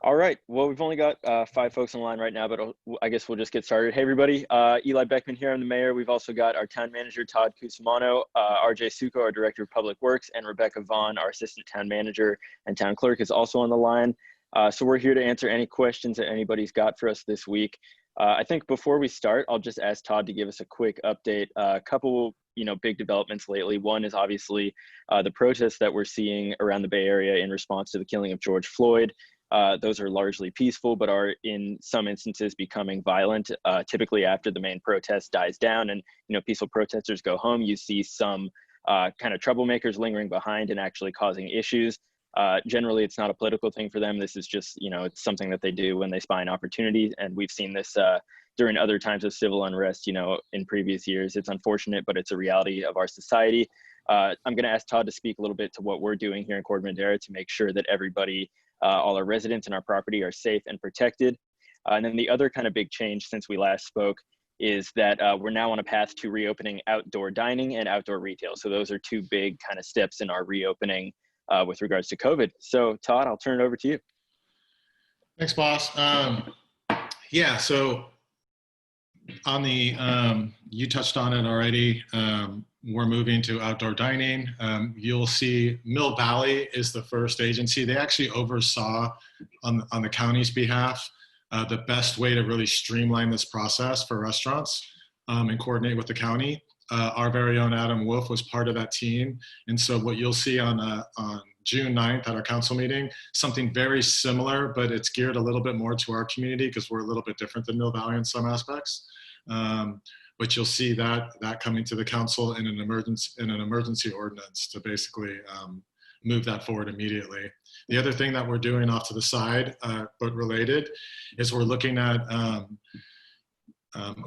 All right. Well, we've only got 5 folks on the line right now, but I guess we'll just get started. Hey, everybody. Eli Beckman here. I'm the mayor. We've also got our town manager, Todd Cusimano, RJ Suko, our director of public works, and Rebecca Vaughn, our assistant town manager and town clerk, is also on the line. So we're here to answer any questions that anybody's got for us this week. I think before we start, I'll just ask Todd to give us a quick update. A couple, big developments lately. One is obviously the protests that we're seeing around the Bay Area in response to the killing of George Floyd. Those are largely peaceful, but are in some instances becoming violent. Typically after the main protest dies down and, peaceful protesters go home, you see some kind of troublemakers lingering behind and actually causing issues. Generally, it's not a political thing for them. This is just, it's something that they do when they spy an opportunity. And we've seen this during other times of civil unrest, in previous years. It's unfortunate, but it's a reality of our society. I'm going to ask Todd to speak a little bit to what we're doing here in Corte Madera to make sure that everybody, all our residents in our property, are safe and protected. And then the other kind of big change since we last spoke is that we're now on a path to reopening outdoor dining and outdoor retail. So those are two big kind of steps in our reopening with regards to COVID. So Todd, I'll turn it over to you. Thanks, boss. Yeah, so on the, you touched on it already. We're moving to outdoor dining. You'll see Mill Valley is the first agency. They actually oversaw on the county's behalf the best way to really streamline this process for restaurants and coordinate with the county. Our very own Adam Wolf was part of that team. And so what you'll see on June 9th at our council meeting, something very similar, but it's geared a little bit more to our community because we're a little bit different than Mill Valley in some aspects. But you'll see that coming to the council in an emergency ordinance to basically move that forward immediately. The other thing that we're doing off to the side, but related, is we're looking at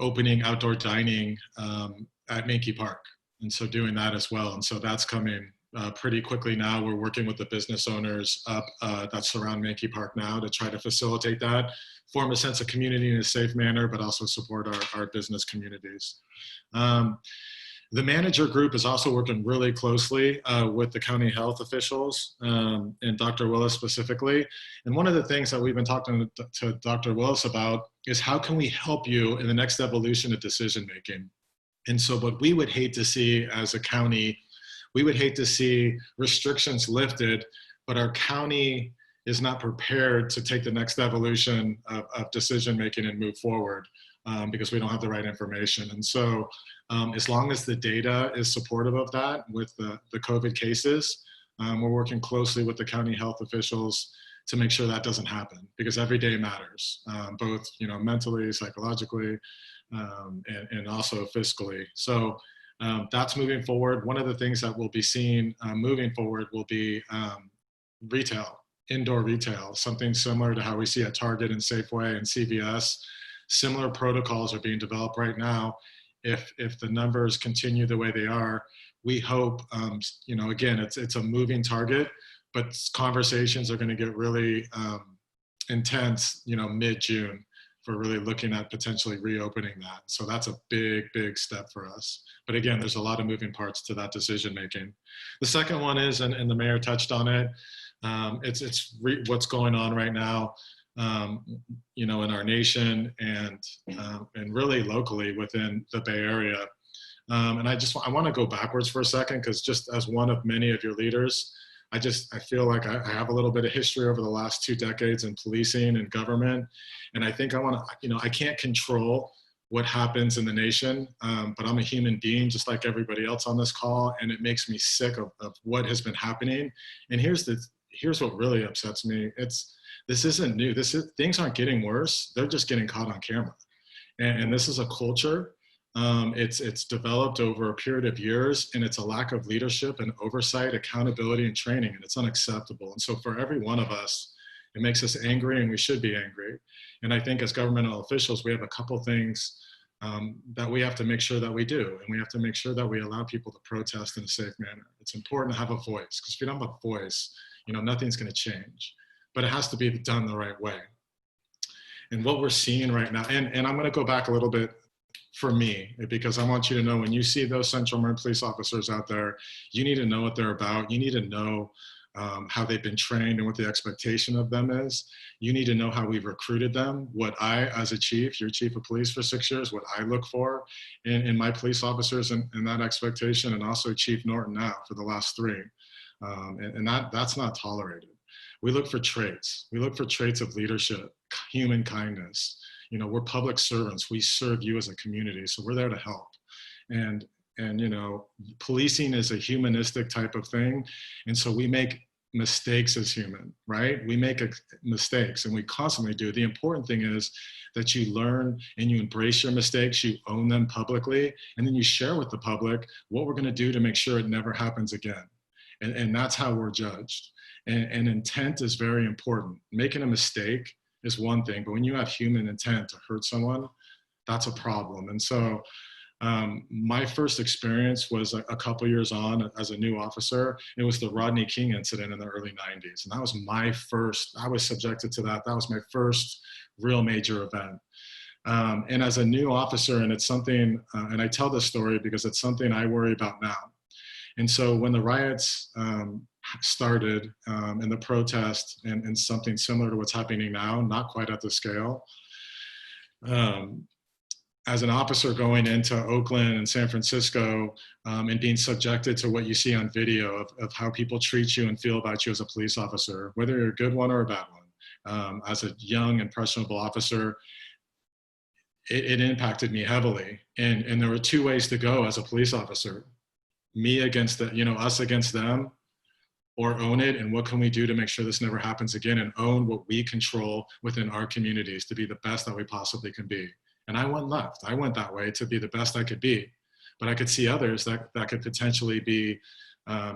opening outdoor dining at Mankey Park, and so doing that as well. And so that's coming pretty quickly now. We're working with the business owners up that surround Mankey Park now to try to facilitate that, form a sense of community in a safe manner, but also support our business communities. The manager group is also working really closely with the county health officials and Dr. Willis specifically. And one of the things that we've been talking to Dr. Willis about is how can we help you in the next evolution of decision-making? And so what we would hate to see as a county, we would hate to see restrictions lifted, but our county is not prepared to take the next evolution of decision-making and move forward because we don't have the right information. And so as long as the data is supportive of that with the COVID cases, we're working closely with the county health officials to make sure that doesn't happen, because every day matters, both mentally, psychologically, and also fiscally. So that's moving forward. One of the things that we'll be seeing moving forward will be retail. Indoor retail, something similar to how we see at Target and Safeway and CVS. Similar protocols are being developed right now. If the numbers continue the way they are, we hope, again, it's a moving target, but conversations are going to get really intense, mid-June, for really looking at potentially reopening that. So that's a big, big step for us. But again, there's a lot of moving parts to that decision making. The second one is, and the mayor touched on it, it's what's going on right now, in our nation and really locally within the Bay Area. And I want to go backwards for a second, because just as one of many of your leaders, I feel like I have a little bit of history over the last 2 decades in policing and government. And I think I can't control what happens in the nation, but I'm a human being just like everybody else on this call. And it makes me sick of what has been happening. And here's what really upsets me. This isn't new. Things aren't getting worse. They're just getting caught on camera. And this is a culture. It's developed over a period of years, and it's a lack of leadership and oversight, accountability, and training, and it's unacceptable. And so for every one of us, it makes us angry, and we should be angry. And I think as governmental officials, we have a couple things that we have to make sure that we do. And we have to make sure that we allow people to protest in a safe manner. It's important to have a voice, because if you don't have a voice, nothing's going to change. But it has to be done the right way. And what we're seeing right now, and I'm going to go back a little bit for me, because I want you to know, when you see those Central Marin police officers out there, you need to know what they're about. You need to know how they've been trained and what the expectation of them is. You need to know how we've recruited them, what I, as a chief, you're chief of police for 6 years, what I look for in my police officers and that expectation, and also Chief Norton now for the last 3. And that's not tolerated. We look for traits. We look for traits of leadership, human kindness. You know, we're public servants. We serve you as a community, so we're there to help. And you know, policing is a humanistic type of thing, and so we make mistakes as human, right? We make mistakes, and we constantly do. The important thing is that you learn and you embrace your mistakes, you own them publicly, and then you share with the public what we're going to do to make sure it never happens again. And that's how we're judged. And intent is very important. Making a mistake is one thing, but when you have human intent to hurt someone, that's a problem. And so my first experience was a couple years on as a new officer. It was the Rodney King incident in the early 90s. And that was my first, I was subjected to that. That was my first real major event. And as a new officer, and it's something, and I tell this story because it's something I worry about now. And so when the riots started and the protest and something similar to what's happening now, not quite at the scale, as an officer going into Oakland and San Francisco and being subjected to what you see on video of how people treat you and feel about you as a police officer, whether you're a good one or a bad one, as a young, impressionable officer, it impacted me heavily. And there were 2 ways to go as a police officer. Me against the, you know, us against them, or own it, and what can we do to make sure this never happens again, and own what we control within our communities to be the best that we possibly can be. And I went left. I went that way to be the best I could be. But I could see others that could potentially be,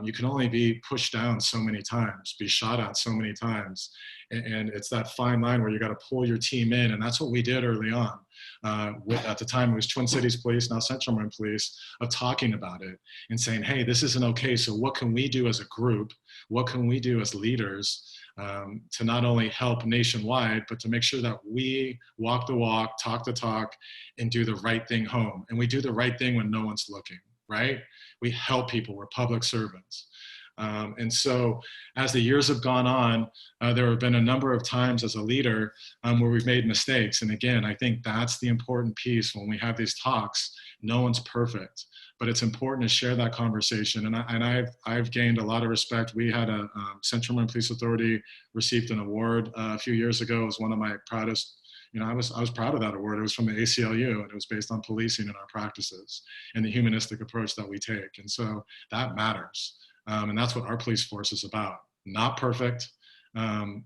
you can only be pushed down so many times, be shot at so many times. And it's that fine line where you got to pull your team in. And that's what we did early on. At the time, it was Twin Cities Police, now Central Marin Police, of talking about it and saying, hey, this isn't okay. So what can we do as a group? What can we do as leaders to not only help nationwide, but to make sure that we walk the walk, talk the talk, and do the right thing home. And we do the right thing when no one's looking, right? We help people, we're public servants. And so as the years have gone on, there have been a number of times as a leader where we've made mistakes. And again, I think that's the important piece when we have these talks. No one's perfect, but it's important to share that conversation. And I've gained a lot of respect. We had a Central Marin Police Authority received an award a few years ago. It was one of my proudest. You know, I was proud of that award. It was from the ACLU, and it was based on policing and our practices and the humanistic approach that we take. And so that matters. And that's what our police force is about. Not perfect,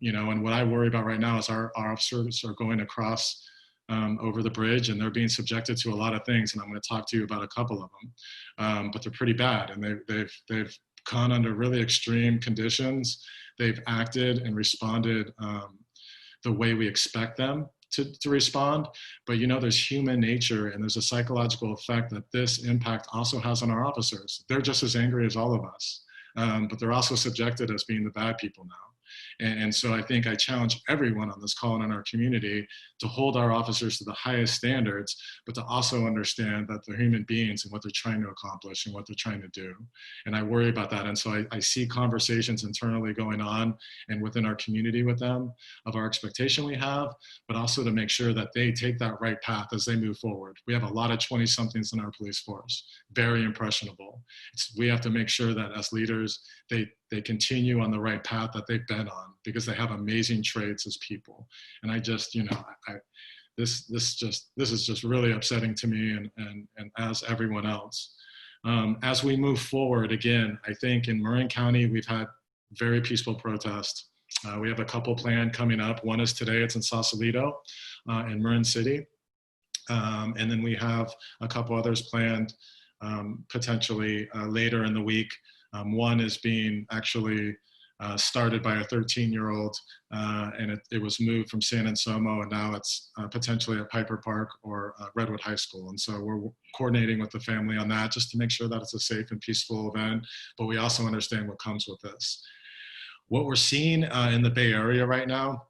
you know, and what I worry about right now is our officers are going across over the bridge, and they're being subjected to a lot of things. And I'm going to talk to you about a couple of them, but they're pretty bad. And they've gone under really extreme conditions. They've acted and responded the way we expect them to respond. But, you know, there's human nature, and there's a psychological effect that this impact also has on our officers. They're just as angry as all of us. But they're also subjected as being the bad people now. And so I think I challenge everyone on this call and in our community to hold our officers to the highest standards, but to also understand that they're human beings and what they're trying to accomplish and what they're trying to do. And I worry about that. And so I see conversations internally going on and within our community with them of our expectation we have, but also to make sure that they take that right path as they move forward. We have a lot of 20-somethings in our police force, very impressionable. We have to make sure that as leaders, they continue on the right path that they've been on, because they have amazing traits as people. And I just, you know, this is just really upsetting to me and as everyone else. As we move forward, again, I think in Marin County, we've had very peaceful protests. We have a couple planned coming up. One is today, it's in Sausalito in Marin City. And then we have a couple others planned potentially later in the week. One is being actually started by a 13-year-old, and it was moved from San Anselmo, and now it's potentially at Piper Park or Redwood High School. And so we're coordinating with the family on that just to make sure that it's a safe and peaceful event, but we also understand what comes with this. What we're seeing in the Bay Area right now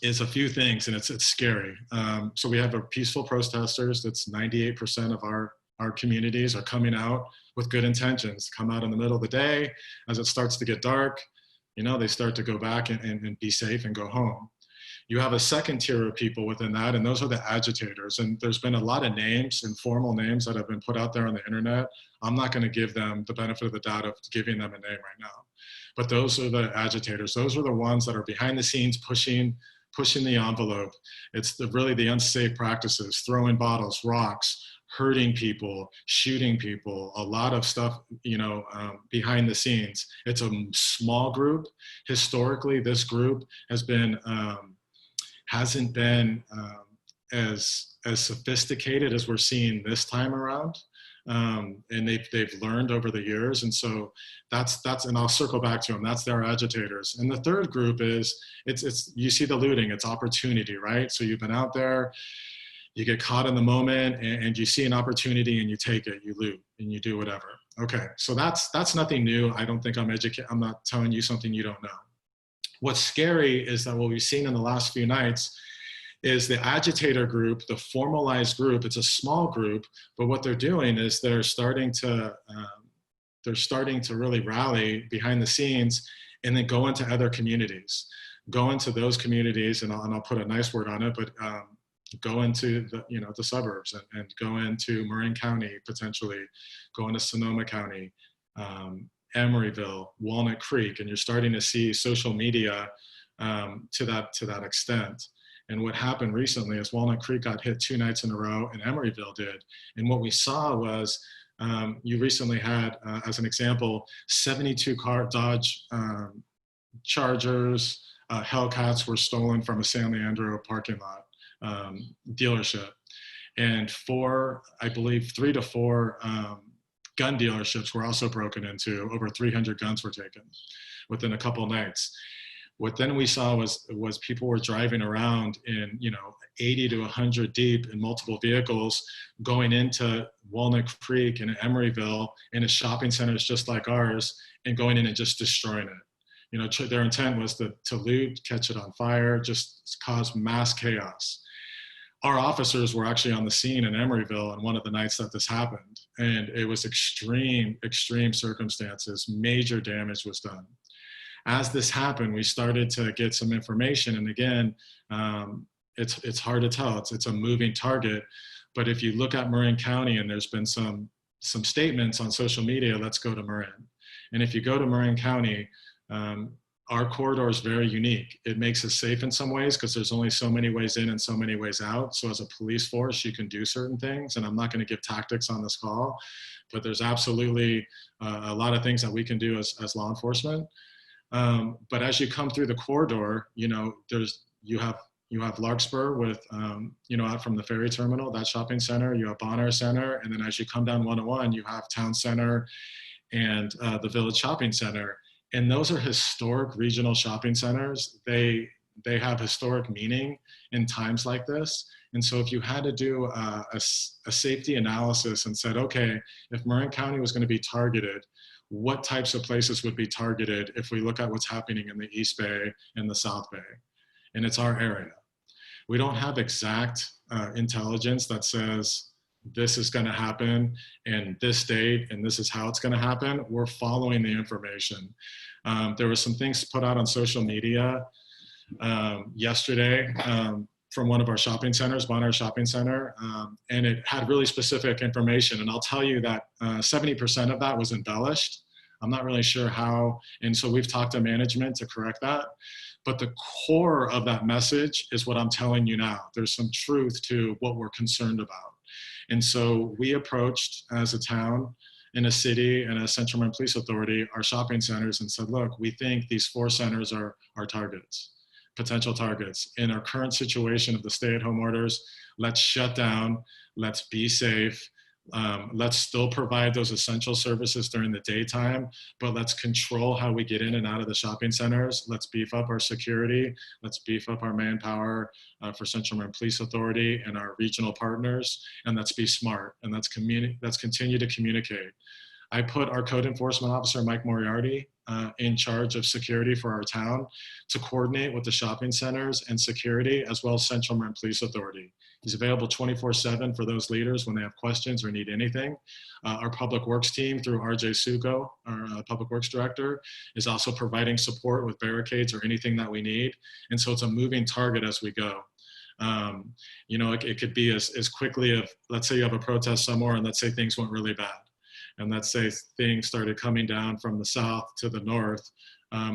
is a few things, and it's scary. So we have our peaceful protesters. That's 98% of our communities are coming out with good intentions, come out in the middle of the day as it starts to get dark, they start to go back and be safe and go home. You have a second tier of people within that, and those are the agitators. And there's been a lot of names, informal names, that have been put out there on the internet. I'm not going to give them the benefit of the doubt of giving them a name right now. But those are the agitators. Those are the ones that are behind the scenes pushing the envelope. It's really the unsafe practices, throwing bottles, rocks, hurting people, shooting people, a lot of stuff, behind the scenes. It's a small group. Historically, this group hasn't been as sophisticated as we're seeing this time around. And they've learned over the years. And so that's, and I'll circle back to them. That's their agitators. And the third group is, you see the looting, it's opportunity, right? So you've been out there, you get caught in the moment, and you see an opportunity and you take it, you loot and you do whatever. Okay, so that's nothing new. I don't think I'm not telling you something you don't know. What's scary is that what we've seen in the last few nights is the agitator group, the formalized group. It's a small group, but what they're doing is they're starting to really rally behind the scenes, and then go into other communities, go into those communities, and I'll put a nice word on it, but go into the suburbs, and go into Marin County, potentially go into Sonoma County, Emeryville, Walnut Creek, and you're starting to see social media to that extent. And what happened recently is Walnut Creek got hit 2 nights in a row, and Emeryville did. And what we saw was, you recently had, as an example, 72 Dodge Chargers, Hellcats were stolen from a San Leandro parking lot dealership. And 3 to 4 gun dealerships were also broken into. Over 300 guns were taken within a couple nights. What then we saw was people were driving around in 80 to 100 deep in multiple vehicles, going into Walnut Creek and Emeryville into shopping centers just like ours, and going in and just destroying it. Their intent was to loot, catch it on fire, just cause mass chaos. Our officers were actually on the scene in Emeryville on one of the nights that this happened, and it was extreme circumstances. Major damage was done. As this happened, we started to get some information, and again, it's hard to tell. It's a moving target, but if you look at Marin County, and there's been some statements on social media, let's go to Marin. And if you go to Marin County, our corridor is very unique. It makes us safe in some ways because there's only so many ways in and so many ways out. So as a police force, you can do certain things, and I'm not going to give tactics on this call, but there's absolutely a lot of things that we can do as law enforcement. But as you come through the corridor, you have Larkspur with, out from the ferry terminal, that shopping center, you have Bonner Center, and then as you come down 101, you have Town Center and the Village Shopping Center. And those are historic regional shopping centers. They have historic meaning in times like this. And so if you had to do a safety analysis and said, okay, if Marin County was going to be targeted, what types of places would be targeted if we look at what's happening in the East Bay and the South Bay? And it's our area. We don't have exact intelligence that says this is going to happen and this date and this is how it's going to happen. We're following the information. There were some things put out on social media yesterday from one of our shopping centers, Bonner Shopping Center, and it had really specific information. And I'll tell you that 70% of that was embellished. I'm not really sure how, and so we've talked to management to correct that. But the core of that message is what I'm telling you now. There's some truth to what we're concerned about. And so we approached, as a town, in a city, and a Central Marin Police Authority, our shopping centers, and said, look, we think these 4 centers are targets, potential targets. In our current situation of the stay-at-home orders, let's shut down, let's be safe, let's still provide those essential services during the daytime, but let's control how we get in and out of the shopping centers. Let's beef up our security. Let's beef up our manpower for Central Marin Police Authority and our regional partners, and let's be smart, and let's continue to communicate. I put our code enforcement officer, Mike Moriarty, in charge of security for our town to coordinate with the shopping centers and security, as well as Central Marin Police Authority. He's available 24/7 for those leaders when they have questions or need anything. Our Public Works team, through RJ Suko, our Public Works Director, is also providing support with barricades or anything that we need. And so it's a moving target as we go. You know, it could be as quickly of, let's say you have a protest somewhere and let's say things went really bad. And let's say things started coming down from the south to the north.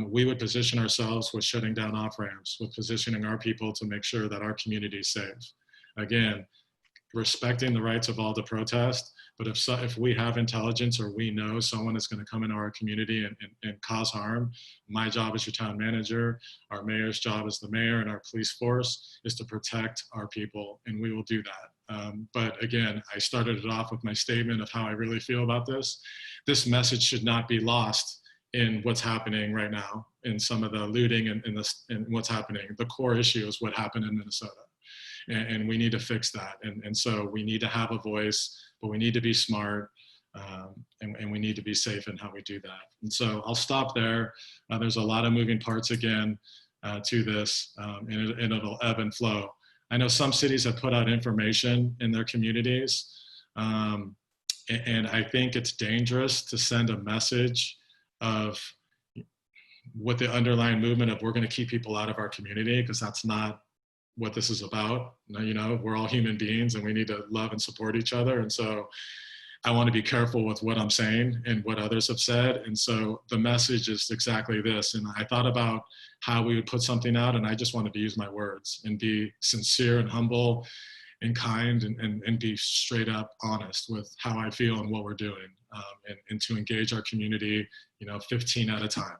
We would position ourselves with shutting down off-ramps, with positioning our people to make sure that our community is safe. Again, respecting the rights of all to protest, but if we have intelligence or we know someone is going to come into our community and cause harm, my job as your town manager, our mayor's job as the mayor, and our police force is to protect our people, and we will do that. But again, I started it off with my statement of how I really feel about this. This message should not be lost in what's happening right now, in some of the looting and what's happening. The core issue is what happened in Minnesota. And we need to fix that. And so we need to have a voice, but we need to be smart, and we need to be safe in how we do that. And so I'll stop there. There's a lot of moving parts again to this, and it'll ebb and flow. I know some cities have put out information in their communities, and I think it's dangerous to send a message of what the underlying movement of we're going to keep people out of our community, because that's not what this is about. You know, we're all human beings and we need to love and support each other. And so I want to be careful with what I'm saying and what others have said. And so the message is exactly this. And I thought about how we would put something out, and I just wanted to use my words and be sincere and humble and kind, and be straight up honest with how I feel and what we're doing, and to engage our community, you know, 15 at a time.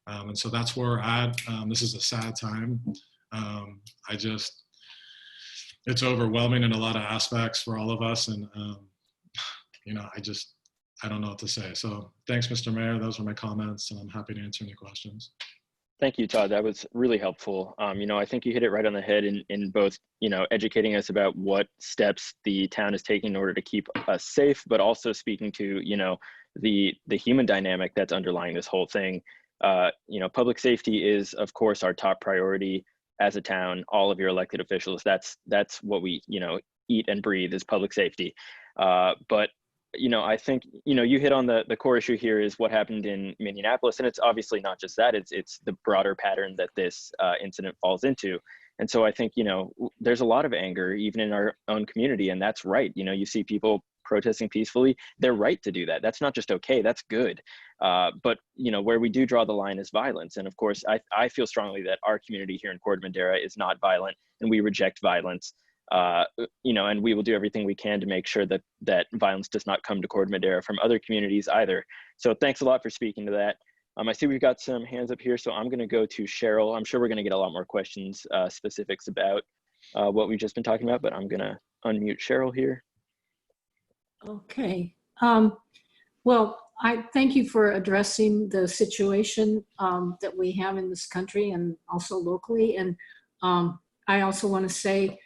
And so that's where we're at. This is a sad time. It's overwhelming in a lot of aspects for all of us. And, you know, I don't know what to say. So thanks, Mr. Mayor. Those were my comments, and I'm happy to answer any questions. Thank you, Todd. That was really helpful. You know, I think you hit it right on the head in both, you know, educating us about what steps the town is taking in order to keep us safe, but also speaking to, you know, the human dynamic that's underlying this whole thing. You know, public safety is, of course, our top priority as a town. All of your elected officials, that's what we, you know, eat and breathe, is public safety. But you know, I think, you know, you hit on the core issue here is what happened in Minneapolis, and it's obviously not just that, it's the broader pattern that this incident falls into. And so I think, you know, there's a lot of anger even in our own community, and that's right. You know, you see people protesting peacefully, they're right to do that. That's not just okay, that's good. But, you know, where we do draw the line is violence. And of course, I feel strongly that our community here in Corte Madera is not violent, and we reject violence. You know, and we will do everything we can to make sure that violence does not come to Corte Madera from other communities either. So thanks a lot for speaking to that. I see we've got some hands up here, so I'm going to go to Cheryl. I'm sure we're going to get a lot more questions, specifics about what we've just been talking about, but I'm going to unmute Cheryl here. Okay. Well, I thank you for addressing the situation that we have in this country and also locally. And I also want to say,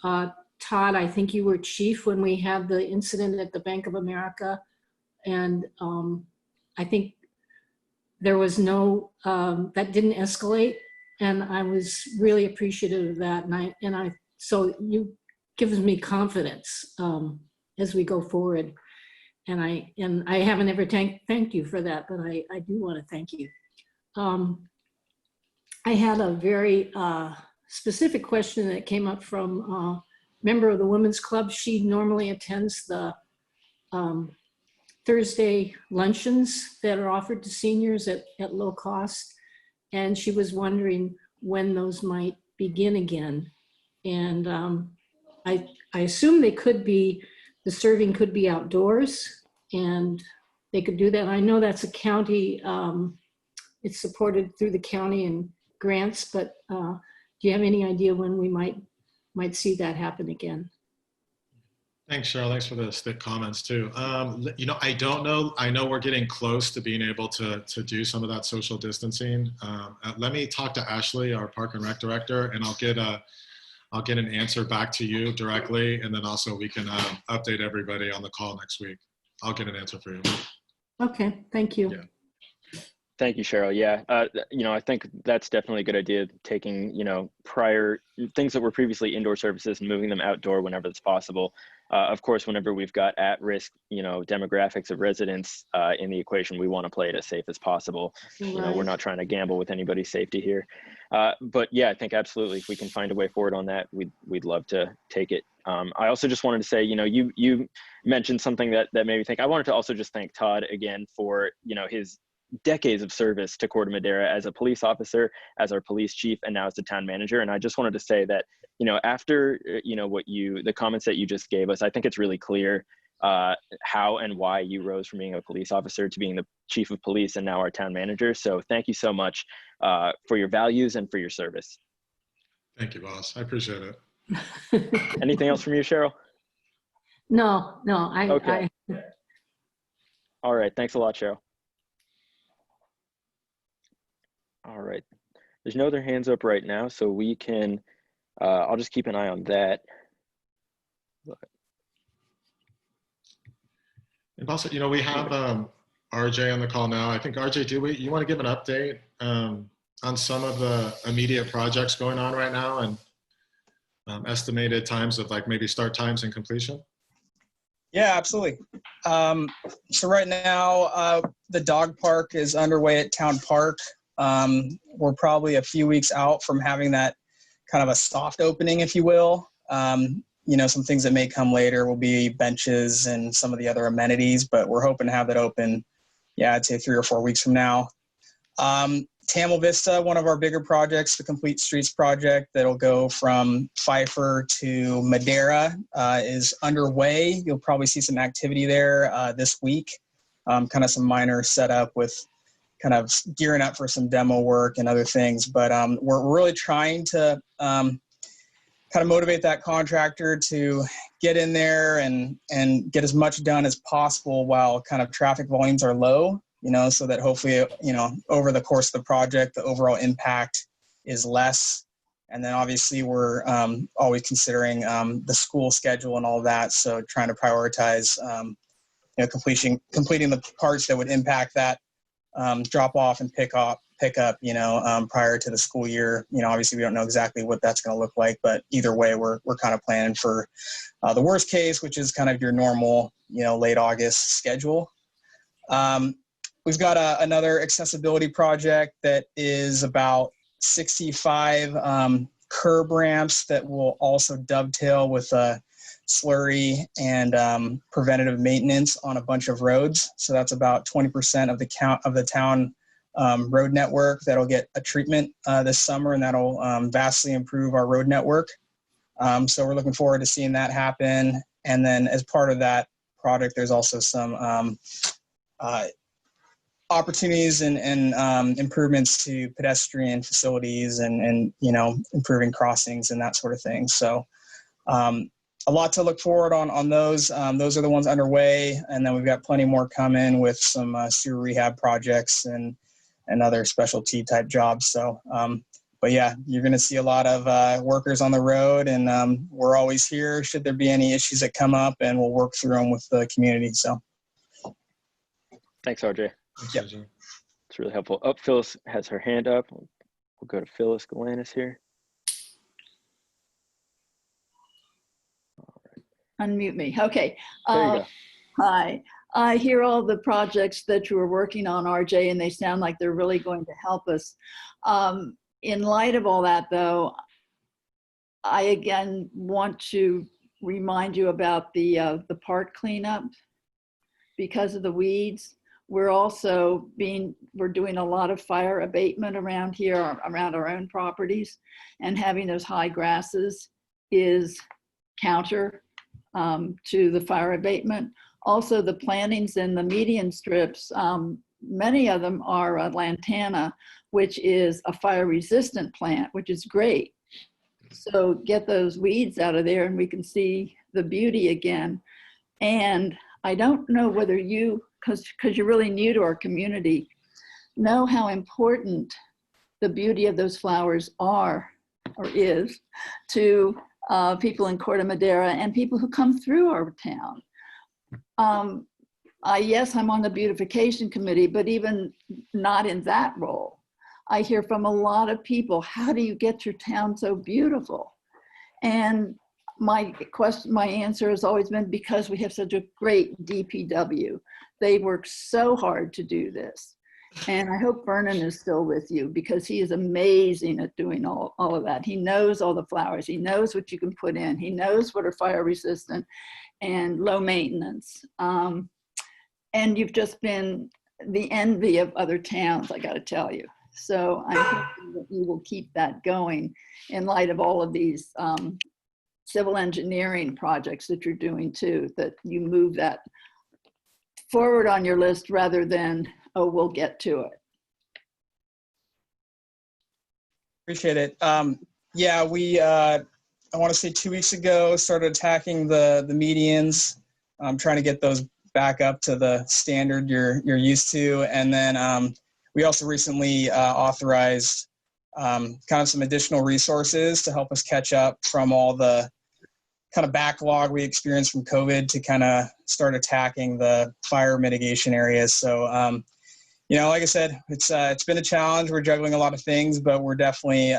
Todd, I think you were chief when we had the incident at the Bank of America. And I think there was no, that didn't escalate. And I was really appreciative of that. So you gives me confidence as we go forward. And I haven't ever thanked you for that, but I do want to thank you. I had a very specific question that came up from a member of the Women's Club. She normally attends the Thursday luncheons that are offered to seniors at low cost. And she was wondering when those might begin again. And I assume they could be, the serving could be outdoors and they could do that. I know that's a county, it's supported through the county and grants, but do you have any idea when we might see that happen again? Thanks, Cheryl. Thanks for the comments too. You know, I don't know. I know we're getting close to being able to do some of that social distancing. Let me talk to Ashley, our Park and Rec Director, and I'll get an answer back to you directly, and then also we can update everybody on the call next week. I'll get an answer for you. Okay, thank you. Yeah. Thank you, Cheryl. Yeah, I think that's definitely a good idea, taking, prior things that were previously indoor services and moving them outdoor whenever it's possible. Of course, whenever we've got at-risk, demographics of residents in the equation, we want to play it as safe as possible. Right. We're not trying to gamble with anybody's safety here. But yeah, I think absolutely, if we can find a way forward on that, we'd love to take it. I also just wanted to say, you mentioned something that made me think. I wanted to also just thank Todd again for, his decades of service to Corte Madera as a police officer, as our police chief, and now as the town manager. And I just wanted to say that, after, the comments that you just gave us, I think it's really clear how and why you rose from being a police officer to being the chief of police and now our town manager. So thank you so much for your values and for your service. Thank you, boss. I appreciate it. Anything else from you, Cheryl? No, Okay. All right. Thanks a lot, Cheryl. All right. There's no other hands up right now, so we can, I'll just keep an eye on that. And also, we have RJ on the call now. I think, RJ, you want to give an update on some of the immediate projects going on right now and estimated times of maybe start times and completion? Yeah, absolutely. So right now, the dog park is underway at Town Park. We're probably a few weeks out from having that kind of a soft opening, if you will. Some things that may come later will be benches and some of the other amenities, but we're hoping to have that open, I'd say 3 or 4 weeks from now. Tamil Vista, one of our bigger projects, the Complete Streets project that'll go from Pfeiffer to Madera, is underway. You'll probably see some activity there this week, kind of some minor setup with kind of gearing up for some demo work and other things. But we're really trying to kind of motivate that contractor to get in there and get as much done as possible while kind of traffic volumes are low, so that hopefully, over the course of the project, the overall impact is less. And then obviously we're always considering the school schedule and all of that. So trying to prioritize, completing the parts that would impact that drop off and pick up, prior to the school year. Obviously we don't know exactly what that's going to look like, but either way, we're kind of planning for the worst case, which is kind of your normal, late August schedule. We've got another accessibility project that is about 65 curb ramps that will also dovetail with slurry and preventative maintenance on a bunch of roads. So that's about 20% of the town road network that'll get a treatment this summer, and that'll vastly improve our road network. So we're looking forward to seeing that happen. And then as part of that project, there's also some opportunities and improvements to pedestrian facilities and improving crossings and that sort of thing. So a lot to look forward on those. Those are the ones underway, and then we've got plenty more coming with some sewer rehab projects and other specialty type jobs. So, but yeah, you're going to see a lot of workers on the road, and we're always here should there be any issues that come up, and we'll work through them with the community. So, Thanks, RJ. Yep. It's really helpful. Oh, Phyllis has her hand up. We'll go to Phyllis Galanis here. Unmute me. Okay. There you go. Hi. I hear all the projects that you are working on, RJ, and they sound like they're really going to help us. In light of all that, though, I again want to remind you about the park cleanup because of the weeds. We're doing a lot of fire abatement around here, around our own properties, and having those high grasses is counter to the fire abatement. Also, the plantings in the median strips, many of them are lantana, which is a fire-resistant plant, which is great. So get those weeds out of there and we can see the beauty again. And I don't know whether you, because you're really new to our community, know how important the beauty of those flowers are or is to people in Corte Madera and people who come through our town. Yes, I'm on the beautification committee, but even not in that role, I hear from a lot of people, how do you get your town so beautiful? And my answer has always been because we have such a great DPW. They work so hard to do this. And I hope Vernon is still with you because he is amazing at doing all of that. He knows all the flowers. He knows what you can put in. He knows what are fire resistant and low maintenance. And you've just been the envy of other towns, I got to tell you. So I'm hoping that you will keep that going in light of all of these civil engineering projects that you're doing too, that you move that forward on your list rather than, oh, we'll get to it. Appreciate it. Yeah, we, I want to say 2 weeks ago, started attacking the medians. I'm trying to get those back up to the standard you're used to. And then we also recently authorized kind of some additional resources to help us catch up from all the kind of backlog we experienced from COVID to kind of start attacking the fire mitigation areas. So, you know, like I said, it's been a challenge. We're juggling a lot of things, but we're definitely,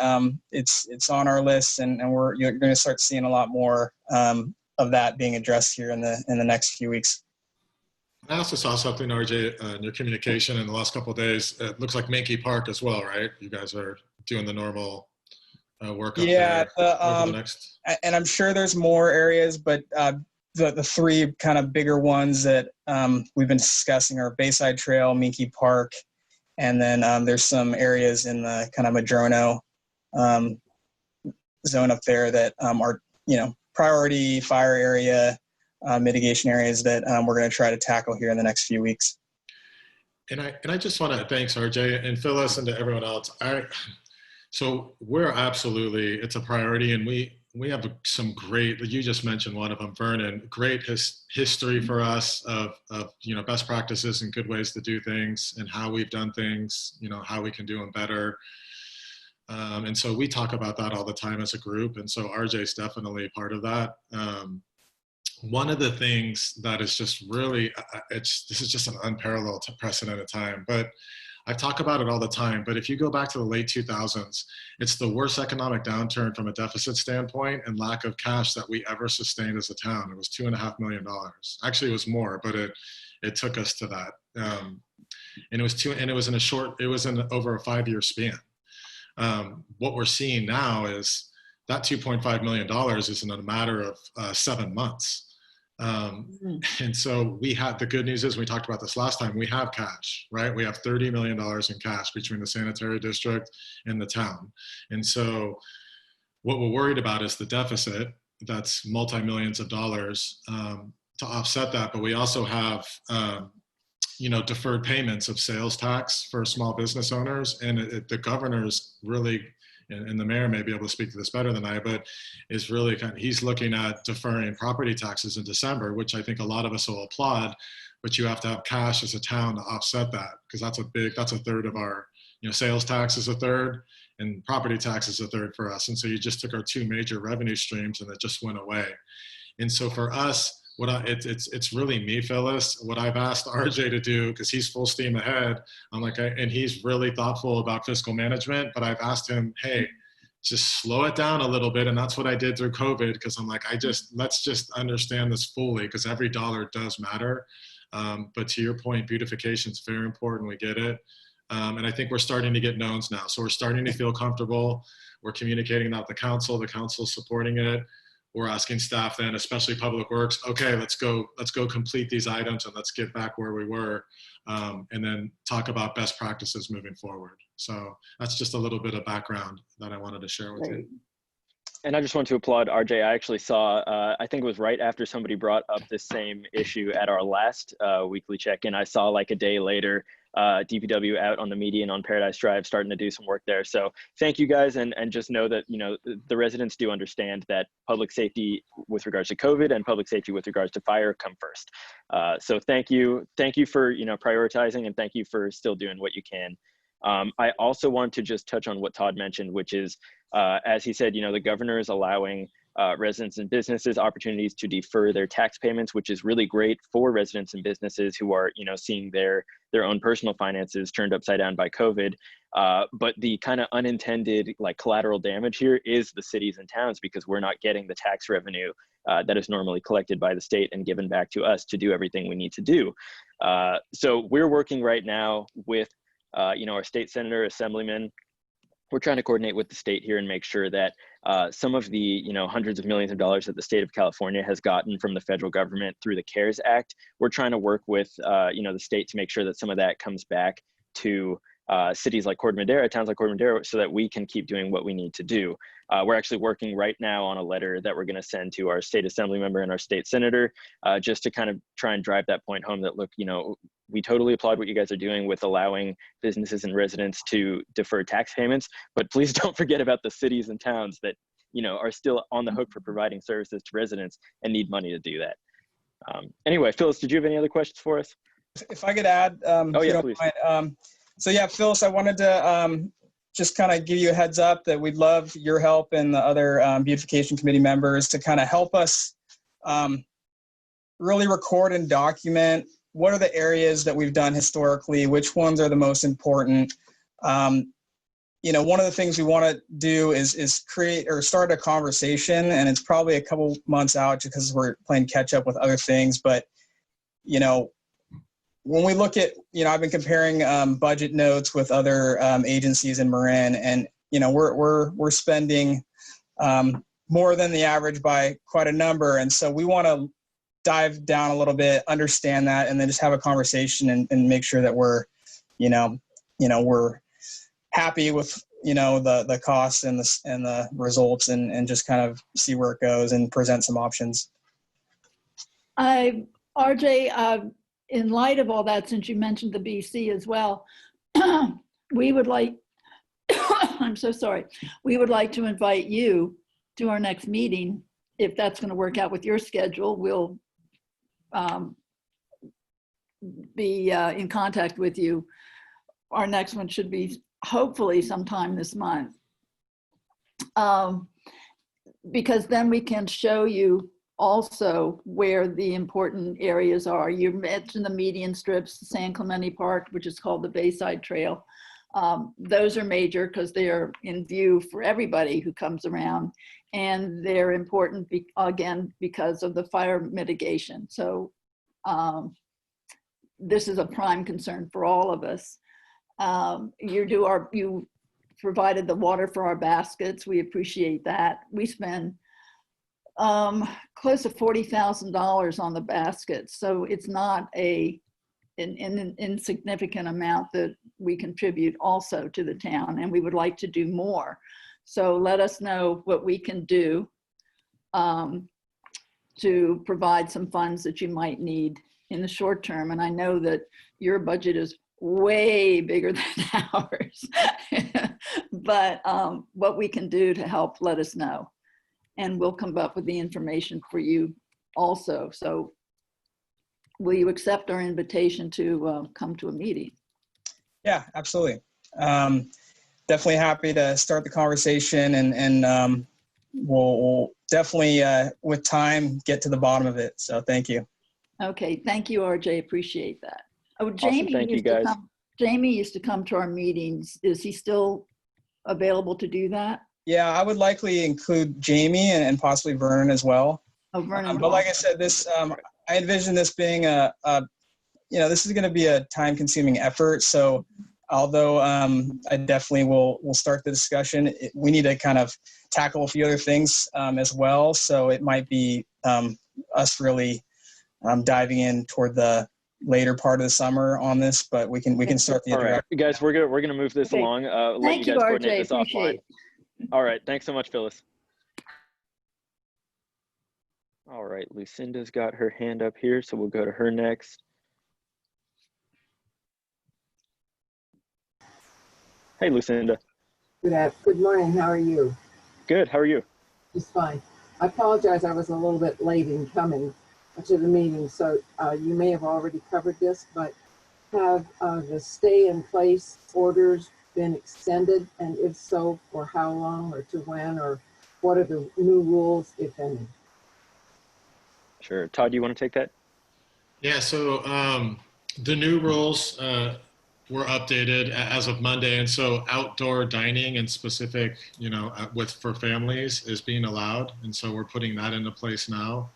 it's on our list, and you're going to start seeing a lot more of that being addressed here in the next few weeks. I also saw something, RJ, in your communication in the last couple of days. It looks like Mankey Park as well, right? You guys are doing the normal work up there. The next. And I'm sure there's more areas, but the three kind of bigger ones that we've been discussing are Bayside Trail, Mankey Park, and then there's some areas in the kind of Madrono zone up there that are, you know, priority fire area mitigation areas that we're going to try to tackle here in the next few weeks. And I just want to thanks RJ and Phyllis and to everyone else. So we're absolutely, it's a priority, and we have some great, you just mentioned one of them, Vernon, great history for us of, you know, best practices and good ways to do things and how we've done things, you know, how we can do them better. And so we talk about that all the time as a group. And so RJ's definitely part of that. One of the things that is just really, this is just an unparalleled precedent time, but I talk about it all the time, but if you go back to the late 2000s, it's the worst economic downturn from a deficit standpoint and lack of cash that we ever sustained as a town. It was $2.5 million. Actually, it was more, but it took us to that. And it was in over a 5-year span. What we're seeing now is that $2.5 million is in a matter of 7 months. And so we had, the good news is, we talked about this last time, we have cash, right? We have $30 million in cash between the sanitary district and the town. And so what we're worried about is the deficit. That's multi-millions of dollars to offset that. But we also have, you know, deferred payments of sales tax for small business owners. And the governor's really, and the mayor may be able to speak to this better than I, but is really he's looking at deferring property taxes in December, which I think a lot of us will applaud, but you have to have cash as a town to offset that, because that's a third of our, you know, sales tax is a third and property tax is a third for us. And so you just took our two major revenue streams and it just went away. And so for us, it's really me, Phyllis, what I've asked RJ to do, because he's full steam ahead. I'm like, and he's really thoughtful about fiscal management, but I've asked him, hey, just slow it down a little bit. And that's what I did through COVID, because I'm like, let's just understand this fully, because every dollar does matter. But to your point, beautification is very important. We get it. And I think we're starting to get knowns now. So we're starting to feel comfortable. We're communicating that with the council's supporting it. We're asking staff then, especially Public Works, okay, let's go complete these items and let's get back where we were, and then talk about best practices moving forward. So that's just a little bit of background that I wanted to share with you. And I just want to applaud RJ. I actually saw, I think it was right after somebody brought up this same issue at our last weekly check-in. I saw like a day later, DPW out on the median on Paradise Drive starting to do some work there. So thank you guys, and just know that, you know, the residents do understand that public safety with regards to COVID and public safety with regards to fire come first. So thank you for, you know, prioritizing, and thank you for still doing what you can. I also want to just touch on what Todd mentioned, which is, as he said, you know, the governor is allowing residents and businesses opportunities to defer their tax payments, which is really great for residents and businesses who are, seeing their own personal finances turned upside down by COVID. But the kind of unintended collateral damage here is the cities and towns, because we're not getting the tax revenue that is normally collected by the state and given back to us to do everything we need to do. So we're working right now with, our state senator, assemblyman. We're trying to coordinate with the state here and make sure that some of the hundreds of millions of dollars that the state of California has gotten from the federal government through the CARES Act, we're trying to work with the state to make sure that some of that comes back to cities like Corte Madera, towns like Corte Madera, so that we can keep doing what we need to do. We're actually working right now on a letter that we're going to send to our state assembly member and our state senator, just to kind of try and drive that point home that, look, we totally applaud what you guys are doing with allowing businesses and residents to defer tax payments, but please don't forget about the cities and towns that, are still on the hook for providing services to residents and need money to do that. Anyway, Phyllis, did you have any other questions for us? If I could add, Oh yeah, please. So yeah, Phyllis, I wanted to just kind of give you a heads up that we'd love your help and the other beautification committee members to kind of help us really record and document what are the areas that we've done historically, which ones are the most important. One of the things we want to do is create or start a conversation, and it's probably a couple months out just because we're playing catch up with other things. But, when we look at, I've been comparing budget notes with other agencies in Marin, and, we're spending more than the average by quite a number. And so we want to dive down a little bit, understand that, and then just have a conversation and make sure that we're, we're happy with, the costs and the results, and just kind of see where it goes and present some options. RJ, in light of all that, since you mentioned the BC as well, we would like, I'm so sorry, we would like to invite you to our next meeting. If that's going to work out with your schedule, we'll be in contact with you. Our next one should be hopefully sometime this month, because then we can show you also where the important areas are. You mentioned the median strips, San Clemente Park, which is called the Bayside Trail. Those are major because they're in view for everybody who comes around, and they're important again because of the fire mitigation. So this is a prime concern for all of us. You provided the water for our baskets. We appreciate that. We spend close to $40,000 on the baskets. So it's not an insignificant amount that we contribute also to the town, and we would like to do more. So let us know what we can do to provide some funds that you might need in the short term. And I know that your budget is way bigger than ours, but what we can do to help, let us know. And we'll come up with the information for you also. So will you accept our invitation to come to a meeting? Yeah, absolutely. Definitely happy to start the conversation, and we'll definitely, with time, get to the bottom of it. So thank you. Okay, thank you, RJ. Appreciate that. Oh, Jamie, awesome. Thank you, guys. Jamie used to come to our meetings. Is he still available to do that? Yeah, I would likely include Jamie and possibly Vernon as well. Oh, Vernon. But like I said, this I envision this being this is going to be a time-consuming effort. So although I definitely will start the discussion, we need to kind of tackle a few other things as well. So it might be us really diving in toward the later part of the summer on this, but we can start the introduction. All right, guys, we're gonna move this along. Let you guys coordinate this offline. All right, thanks so much, Phyllis. All right, Lucinda's got her hand up here, so we'll go to her next. Hey, Lucinda. Good morning. How are you? Good. How are you? Just fine. I apologize. I was a little bit late in coming to the meeting, so you may have already covered this, but have the stay-in-place orders been extended, and if so, for how long, or to when, or what are the new rules, if any? Sure. Todd, do you want to take that? Yeah, so the new rules were updated as of Monday, and so outdoor dining and specific, for families is being allowed, and so we're putting that into place now.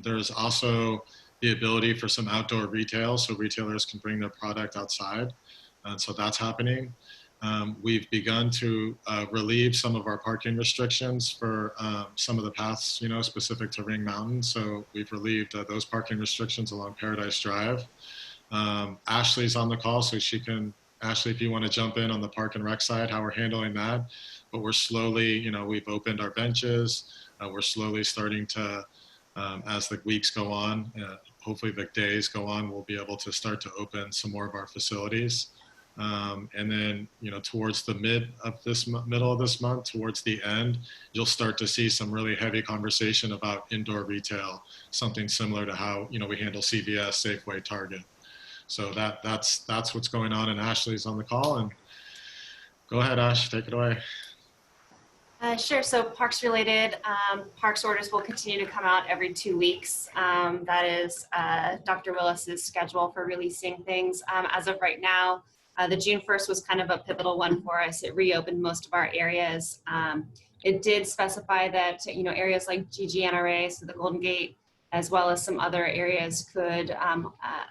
There's also the ability for some outdoor retail, so retailers can bring their product outside, and so that's happening. We've begun to relieve some of our parking restrictions for some of the paths, specific to Ring Mountain. So we've relieved those parking restrictions along Paradise Drive. Ashley's on the call, so Ashley, if you want to jump in on the park and rec side, how we're handling that. But we're slowly, we've opened our benches. We're slowly starting to, as the weeks go on, hopefully the days go on, we'll be able to start to open some more of our facilities. And then, towards the middle of this month, towards the end, you'll start to see some really heavy conversation about indoor retail, something similar to how, we handle CVS, Safeway, Target. So that's what's going on, and Ashley's on the call. And go ahead, Ash, take it away. Sure. So parks related, parks orders will continue to come out every 2 weeks. That is Dr. Willis's schedule for releasing things. As of right now, the June 1st was kind of a pivotal one for us. It reopened most of our areas. It did specify that, areas like GGNRA, so the Golden Gate, as well as some other areas could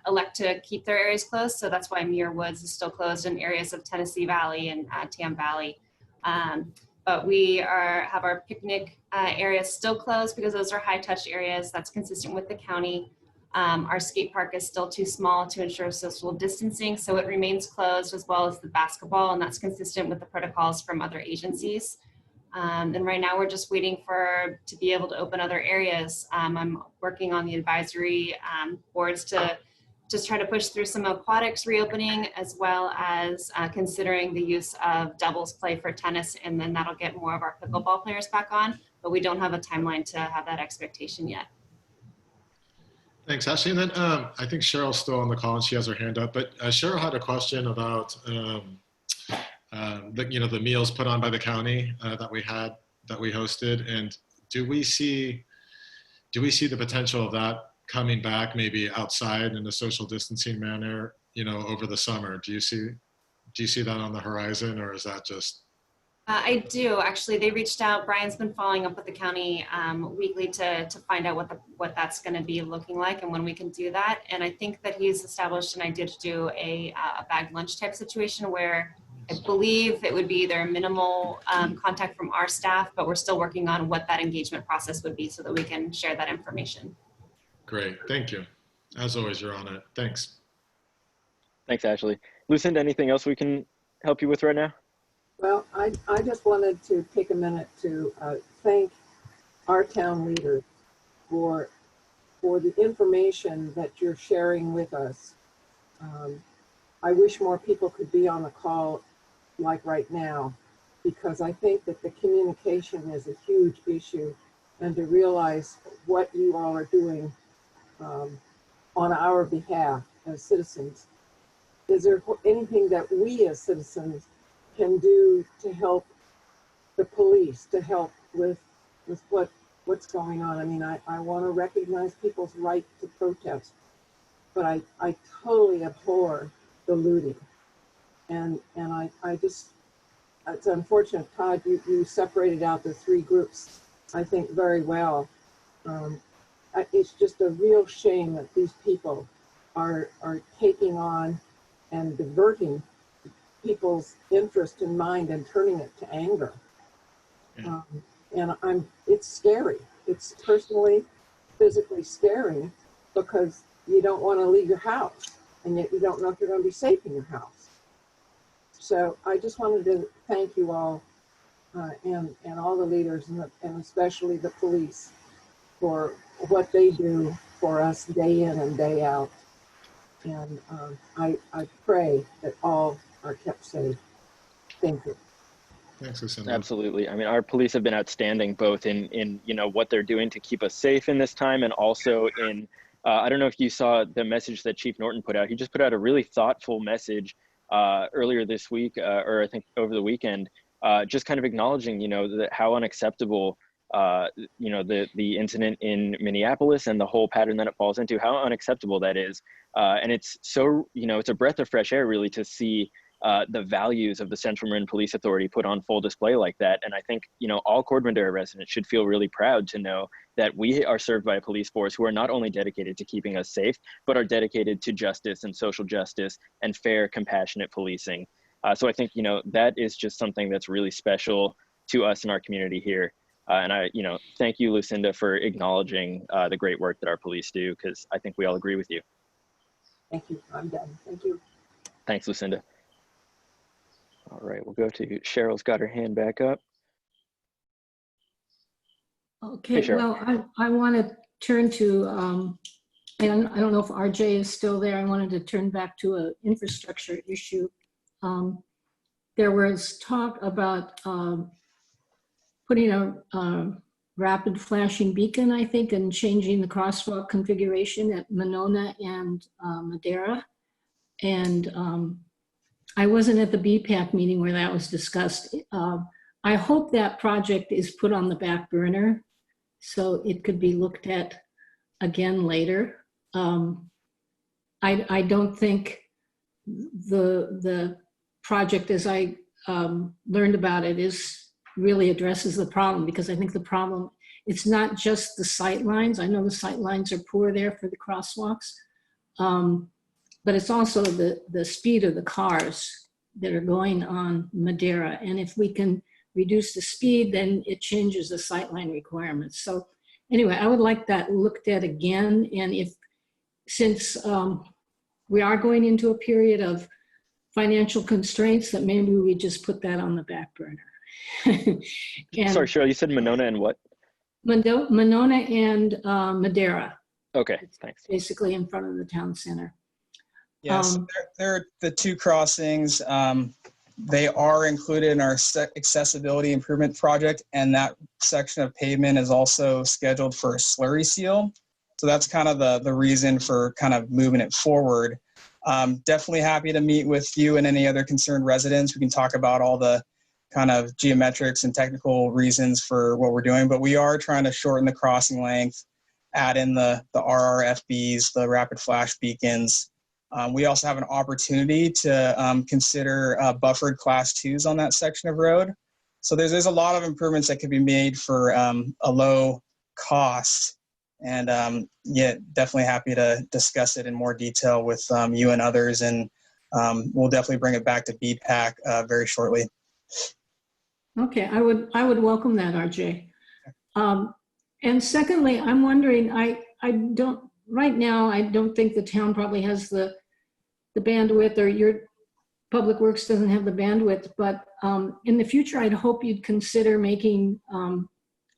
elect to keep their areas closed. So that's why Muir Woods is still closed in areas of Tennessee Valley and Tam Valley. But we have our picnic areas still closed because those are high touch areas. That's consistent with the county. Our skate park is still too small to ensure social distancing, so it remains closed, as well as the basketball, and that's consistent with the protocols from other agencies. And right now we're just waiting to be able to open other areas. I'm working on the advisory boards to just try to push through some aquatics reopening, as well as considering the use of doubles play for tennis, and then that'll get more of our pickleball players back on, but we don't have a timeline to have that expectation yet. Thanks, Ashley. And then I think Cheryl's still on the call and she has her hand up, but Cheryl had a question about the meals put on by the county that we hosted, and do we see the potential of that coming back, maybe outside in a social distancing manner, over the summer? Do you see that on the horizon, or is that just? I do, actually. They reached out. Brian's been following up with the county weekly to find out what that's going to be looking like and when we can do that. And I think that he's established an idea to do a bag lunch type situation where I believe it would be either minimal contact from our staff, but we're still working on what that engagement process would be so that we can share that information. Great, thank you. As always, you're on it. Thanks. Thanks, Ashley. Lucinda, anything else we can help you with right now? Well, I just wanted to take a minute to thank our town leaders for the information that you're sharing with us. I wish more people could be on the call like right now, because I think that the communication is a huge issue, and to realize what you all are doing on our behalf as citizens. Is there anything that we as citizens can do to help the police, to help with what's going on? I mean, I want to recognize people's right to protest, but I totally abhor the looting. And I just, it's unfortunate, Todd, you separated out the three groups, I think, very well. It's just a real shame that these people are taking on and diverting people's interest in mind and turning it to anger. Yeah. And it's scary. It's personally, physically scary, because you don't want to leave your house, and yet you don't know if you're going to be safe in your house. So I just wanted to thank you all and all the leaders and especially the police for what they do for us day in and day out. And I pray that all are kept safe. Thank you. Thanks, Lucinda. Absolutely. I mean, our police have been outstanding, both in what they're doing to keep us safe in this time, and also in I don't know if you saw the message that Chief Norton put out. He just put out a really thoughtful message earlier this week, or I think over the weekend, just kind of acknowledging, you know, how unacceptable, you know, the incident in Minneapolis and the whole pattern that it falls into, how unacceptable that is. And it's so, you know, it's a breath of fresh air really to see the values of the Central Marin Police Authority put on full display like that. And I think, you know, all Corte Madera residents should feel really proud to know that we are served by a police force who are not only dedicated to keeping us safe, but are dedicated to justice and social justice and fair, compassionate policing. So I think, you know, that is just something that's really special to us in our community here. And I, you know, thank you, Lucinda, for acknowledging the great work that our police do, because I think we all agree with you. Thank you. I'm done. Thank you. Thanks, Lucinda. All right, we'll go to Cheryl's got her hand back up. Okay, Hey, Cheryl. well, I want to turn to, and I don't know if RJ is still there. I wanted to turn back to an infrastructure issue. There was talk about putting a rapid flashing beacon, I think, and changing the crosswalk configuration at Monona and Madera. And I wasn't at the BPAC meeting where that was discussed. I hope that project is put on the back burner so it could be looked at again later. I don't think the project, as I learned about it, really addresses the problem, because I think the problem, it's not just the sight lines. I know the sight lines are poor there for the crosswalks, but it's also the speed of the cars that are going on Madera. And if we can reduce the speed, then it changes the sightline requirements. So anyway, I would like that looked at again. And since we are going into a period of financial constraints, that maybe we just put that on the back burner. And Sorry, Cheryl, you said Monona and what? Monona and Madera. Okay, thanks. Basically in front of the town center. Yes, they're the two crossings. They are included in our accessibility improvement project, and that section of pavement is also scheduled for a slurry seal. So that's kind of the reason for kind of moving it forward. Definitely happy to meet with you and any other concerned residents. We can talk about all the kind of geometrics and technical reasons for what we're doing, but we are trying to shorten the crossing length, add in the RRFBs, the rapid flash beacons. We also have an opportunity to consider buffered class 2s on that section of road. So there's a lot of improvements that could be made for a low cost. And yeah, definitely happy to discuss it in more detail with you and others. And we'll definitely bring it back to BPAC very shortly. Okay, I would welcome that, RJ. And secondly, I'm wondering, right now, I don't think the town probably has the bandwidth, or your Public Works doesn't have the bandwidth, but in the future, I'd hope you'd consider making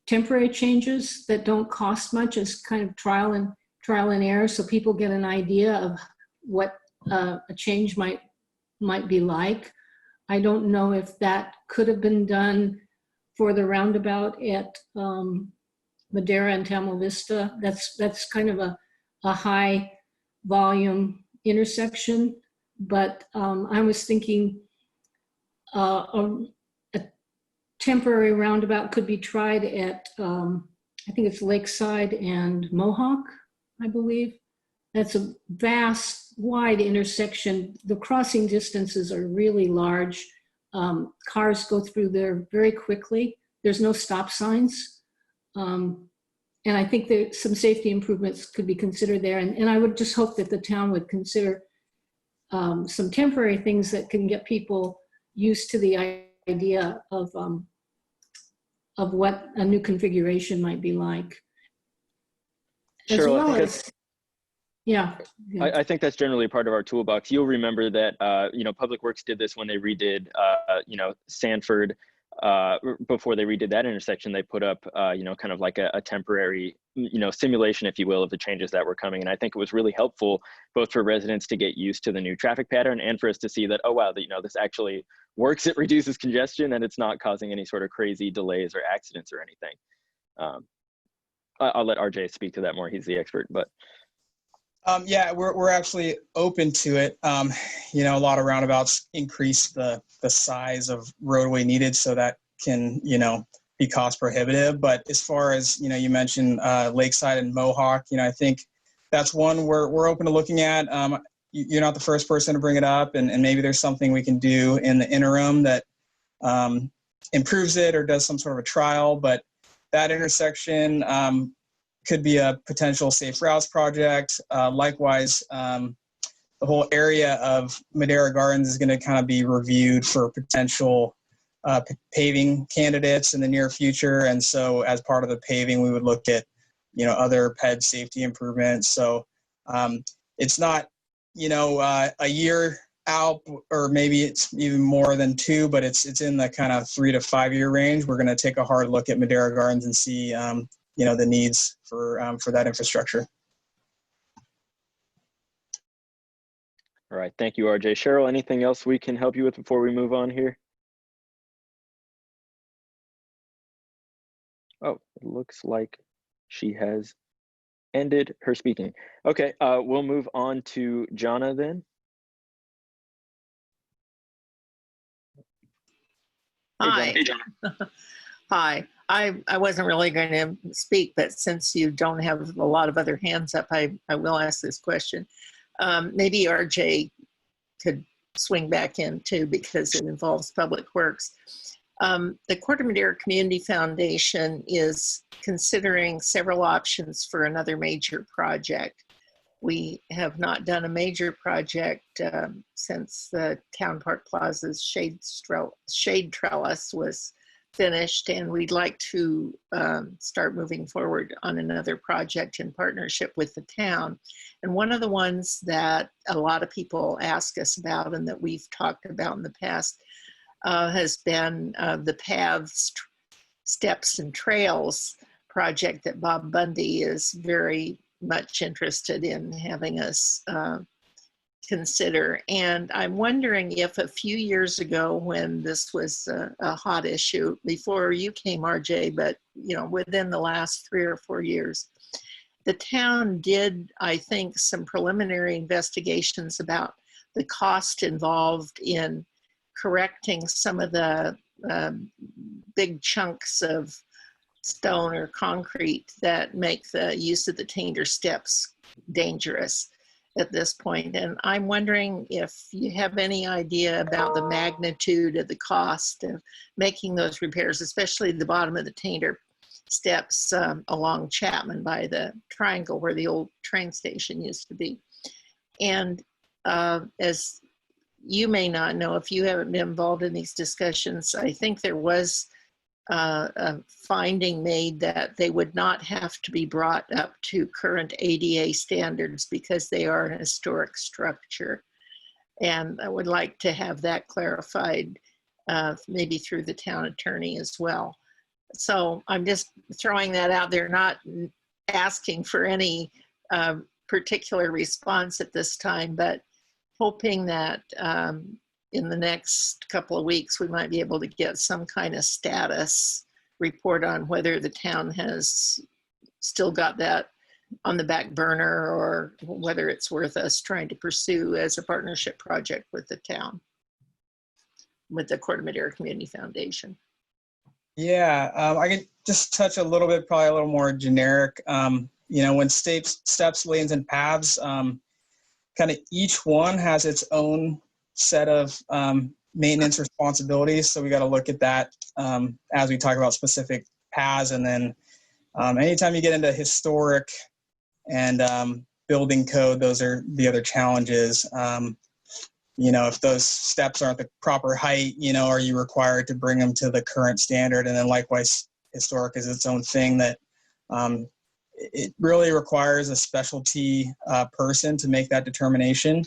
temporary changes that don't cost much as kind of trial and error, so people get an idea of what a change might be like. I don't know if that could have been done for the roundabout at Madera and Tamil Vista. That's kind of a high volume intersection, but I was thinking a temporary roundabout could be tried at, I think it's Lakeside and Mohawk, I believe. That's a vast, wide intersection. The crossing distances are really large. Cars go through there very quickly. There's no stop signs. And I think that some safety improvements could be considered there. And I would just hope that the town would consider some temporary things that can get people used to the idea of what a new configuration might be like. As well as, yeah. I think that's generally part of our toolbox. You'll remember that, you know, Public Works did this when they redid, you know, Sanford. Before they redid that intersection, they put up, you know, kind of like a temporary, you know, simulation, if you will, of the changes that were coming. And I think it was really helpful both for residents to get used to the new traffic pattern and for us to see that, oh, wow, you know, this actually works. It reduces congestion and it's not causing any sort of crazy delays or accidents or anything. I'll let RJ speak to that more. He's the expert, but. Yeah, we're actually open to it. You know, a lot of roundabouts increase the size of roadway needed, so that can, you know, be cost prohibitive. But as far as, you know, you mentioned Lakeside and Mohawk, you know, I think that's one we're open to looking at. You're not the first person to bring it up, and maybe there's something we can do in the interim that improves it or does some sort of a trial. But that intersection could be a potential safe routes project. Likewise, the whole area of Madera Gardens is going to kind of be reviewed for potential paving candidates in the near future. And so as part of the paving, we would look at, you know, other PED safety improvements. So it's not, you know, a year out, or maybe it's even more than 2, but it's in the kind of 3 to 5 year range. We're going to take a hard look at Madera Gardens and see, you know, the needs for that infrastructure. All right, thank you, RJ. Cheryl, anything else we can help you with before we move on here? Oh, it looks like she has ended her speaking. Okay, we'll move on to Jonna then. Hi. Hey, Jonna. Hi. I wasn't really going to speak, but since you don't have a lot of other hands up, I will ask this question. Maybe RJ could swing back in too, because it involves public works. The Corte Madera Community Foundation is considering several options for another major project. We have not done a major project since the Town Park Plaza's shade trellis was finished, and we'd like to start moving forward on another project in partnership with the town. And one of the ones that a lot of people ask us about and that we've talked about in the past has been the Paths, Steps, and Trails project that Bob Bundy is very much interested in having us consider. And I'm wondering if a few years ago, when this was a hot issue, before you came, RJ, but you know, within the last 3 or 4 years, the town did, I think, some preliminary investigations about the cost involved in correcting some of the big chunks of stone or concrete that make the use of the Tainter steps dangerous at this point. And I'm wondering if you have any idea about the magnitude of the cost of making those repairs, especially the bottom of the Tainter steps along Chapman by the triangle where the old train station used to be. And as you may not know, if you haven't been involved in these discussions, I think there was a finding made that they would not have to be brought up to current ADA standards because they are an historic structure. And I would like to have that clarified, maybe through the town attorney as well. So I'm just throwing that out there, not asking for any particular response at this time, but hoping that in the next couple of weeks, we might be able to get some kind of status report on whether the town has still got that on the back burner or whether it's worth us trying to pursue as a partnership project with the town, with the Corte Madera Community Foundation. Yeah, I can just touch a little bit, probably a little more generic. You know, when steps, lanes, and paths, kind of each one has its own set of maintenance responsibilities. So we got to look at that as we talk about specific paths. And then anytime you get into historic and building code, those are the other challenges. You know, if those steps aren't the proper height, you know, are you required to bring them to the current standard? And then likewise, historic is its own thing that it really requires a specialty person to make that determination.